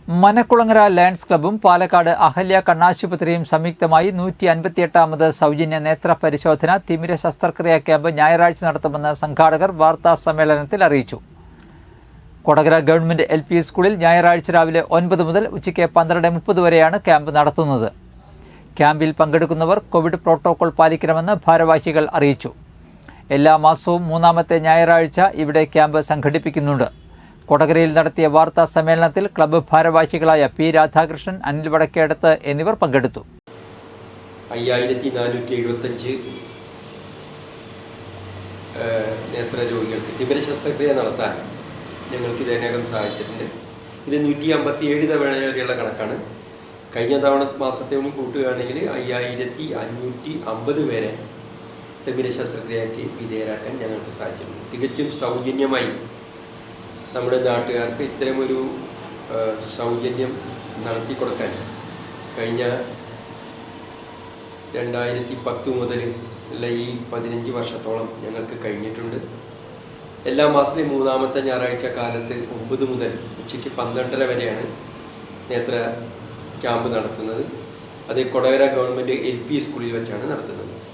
Manakkulangara lions ക്ലബ്ബും Palakkad Ahalya കണ്ണാശുപത്രിയും സംയുക്തമായി 158ാമത് സൗജന്യ നേത്ര പരിശോധന തിമിര ശസ്ത്രക്രിയാ ക്യാമ്പ് ഞായറാഴ്ച നടത്തുമെന്ന് സംഘാടകർ വാർത്താ സമ്മേളനത്തിൽ അറിയിച്ചു. കൊടകര ഗവൺമെന്റ് LP സ്കൂളിൽ ഞായറാഴ്ച രാവിലെ 9 മുതൽ ഉച്ചയ്ക്ക് 12:30 വരെയാണ് ക്യാമ്പ് നടത്തുന്നത്. ക്യാമ്പിൽ പങ്കെടുക്കുന്നവർ കോവിഡ് പ്രോട്ടോകോൾ പാലിക്കണമെന്ന് ഭാരവാഹികൾ അറിയിച്ചു. എല്ലാ മാസവും 3ാമത്തെ ഞായറാഴ്ച ഇവിടെ ക്യാമ്പ് സംഘടിപ്പിക്കുന്നുണ്ട്. കൊടകരയിൽ നടത്തിയ വാർത്താ സമ്മേളനത്തിൽ ക്ലബ്ബ് ഭാരവാഹികളായ P. രാധാകൃഷ്ണൻ, അനിൽ വടക്കേടത്ത് എന്നിവർ പങ്കെടുത്തു. 5475 നേത്രരോഗികൾക്ക് തിമിര ശസ്ത്രക്രിയ നടത്താൻ ഞങ്ങൾക്ക് ഇതിനകം സഹായിച്ചിട്ടുണ്ട്. ഇത് 157 തവണ വരെയുള്ള കണക്കാണ്. കഴിഞ്ഞ തവണ മാസത്തെയും കൂട്ടുകയാണെങ്കിൽ 5550 പേരെ തിമിര ശസ്ത്രക്രിയയ്ക്ക് വിധേയരാക്കാൻ ഞങ്ങൾക്ക് സാധിച്ചിട്ടുണ്ട്. തികച്ചും സൗജന്യമായി നമ്മുടെ നാട്ടുകാർക്ക് ഇത്തരമൊരു സൗജന്യം നടത്തി കൊടുക്കാൻ കഴിഞ്ഞ 2010 മുതൽ ഉള്ള ഈ 15 വർഷത്തോളം ഞങ്ങൾക്ക് കഴിഞ്ഞിട്ടുണ്ട്. എല്ലാ മാസത്തിലും 3ാമത്തെ ഞായറാഴ്ച കാലത്ത് 9 മുതൽ ഉച്ചയ്ക്ക് 12:30 വരെയാണ് നേത്ര ക്യാമ്പ് നടത്തുന്നത്. അത് കൊടകര ഗവൺമെൻറ് LP സ്കൂളിൽ വെച്ചാണ് നടത്തുന്നത്.